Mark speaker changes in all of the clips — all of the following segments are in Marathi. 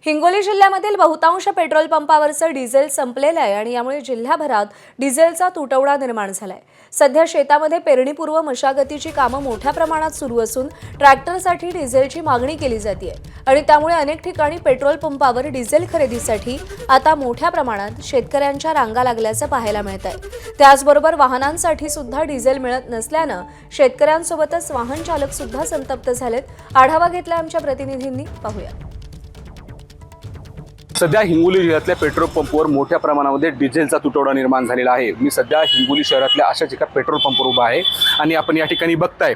Speaker 1: हिंगोली जिल्ह्यामधील बहुतांश पेट्रोल पंपावरचं डिझेल संपलेलं आहे आणि यामुळे जिल्ह्याभरात डिझेलचा तुटवडा निर्माण झालाय। सध्या शेतामध्ये पेरणीपूर्व मशागतीची कामं मोठ्या प्रमाणात सुरू असून ट्रॅक्टरसाठी डिझेलची मागणी केली जाते आणि त्यामुळे अनेक ठिकाणी पेट्रोल पंपावर डिझेल खरेदीसाठी आता मोठ्या प्रमाणात शेतकऱ्यांच्या रांगा लागल्याचं पाहायला मिळत आहे। त्याचबरोबर वाहनांसाठी सुद्धा डिझेल मिळत नसल्यानं शेतकऱ्यांसोबतच वाहन चालक सुद्धा संतप्त झालेत। आढावा घेतला आमच्या प्रतिनिधींनी, पाहूया।
Speaker 2: सध्या हिंगोली जिल्ह्यातल्या पेट्रोल पंपवर मोठ्या प्रमाणामध्ये डिझेलचा तुटवडा निर्माण झालेला आहे। मी सध्या हिंगोली शहरातल्या अशाच एका पेट्रोल पंपवर उभा आहे आणि आपण या ठिकाणी बघताय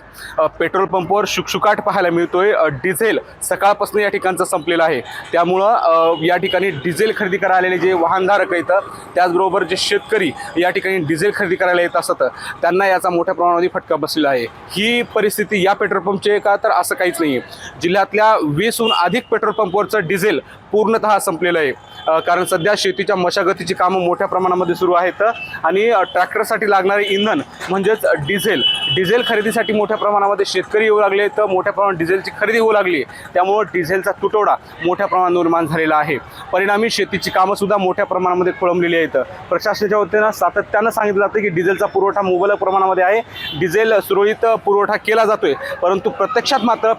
Speaker 2: पेट्रोल पंपवर शुकशुकाट पाहायला मिळतोय। डिझेल सकाळपासून या ठिकाणचं संपलेलं आहे, त्यामुळं या ठिकाणी डिझेल खरेदी करायला आलेले जे वाहनधारक आहेत, त्याचबरोबर जे शेतकरी या ठिकाणी डिझेल खरेदी करायला येत असत, त्यांना याचा मोठ्या प्रमाणामध्ये फटका बसलेला आहे। ही परिस्थिती या पेट्रोल पंपची का, तर असं काहीच नाही आहे। जिल्ह्यातल्या 20हून अधिक पेट्रोल पंपवरचं डिझेल पूर्णतः संपलेलं आहे, कारण सध्या शेतीच्या मशागतीची कामं मोठ्या प्रमाणामध्ये सुरू आहेत आणि ट्रॅक्टरसाठी लागणारे इंधन म्हणजेच डिझेल खरेदीसाठी मोठ्या प्रमाणामध्ये शेतकरी येऊ लागले, तर मोठ्या प्रमाणात डिझेलची खरेदी होऊ लागली, त्यामुळे डिझेलचा तुटवडा मोठ्या प्रमाणात निर्माण झालेला आहे। परिणामी शेतीची कामं सुद्धा मोठ्या प्रमाणामध्ये खोळंबलेली आहेत। प्रशासनाच्या वतीनं सातत्यानं सांगितलं जातं की डिझेलचा पुरवठा मुबलक प्रमाणामध्ये आहे, डिझेल सुरळीत पुरवठा केला जातोय, परंतु प्रत्यक्षात मात्र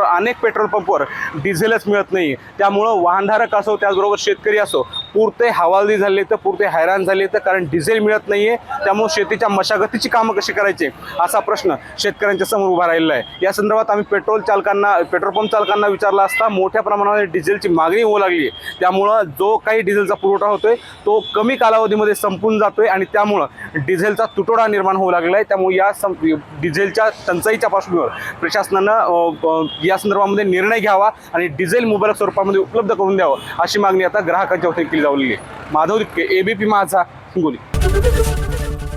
Speaker 2: अनेक पेट्रोल पंपवर डिझेलच मिळत नाही। त्यामुळं वाहनधारक असो, त्याचबरोबर शेतकरी असो, पुरते हवालदिल झाले, तर पुरते हैराण झाले, तर कारण डिझेल मिळत नाहीये। त्यामुळे शेतीच्या मशागतीची कामं कशी करायची असा प्रश्न शेतकऱ्यांच्या समोर उभा राहिलेला आहे। या संदर्भात आम्ही पेट्रोल पंप चालकांना विचारला असता मोठ्या प्रमाणावर डिझेलची मागणी होऊ लागली आहे, त्यामुळं जो काही डिझेलचा पुरवठा होतोय तो कमी कालावधीमध्ये संपून जातोय आणि त्यामुळं डिझेलचा तुटवडा निर्माण होऊ लागलेला आहे। त्यामुळे या डिझेलच्या टंचाईच्या पार्श्वभूमीवर प्रशासनानं या संदर्भामध्ये निर्णय घ्यावा आणि डिझेल मुबलक स्वरूपामध्ये उपलब्ध करून द्यावं, अशी मागणी आता ग्राहकांच्या वतीने केली जाऊ लागली आहे। माधव दिपके, एबीपी माझा, हिंगोली।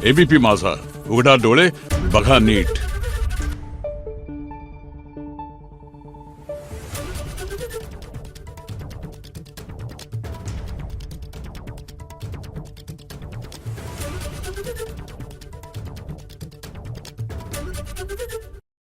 Speaker 3: एबीपी माझा, उघडा डोळे बघा नीट।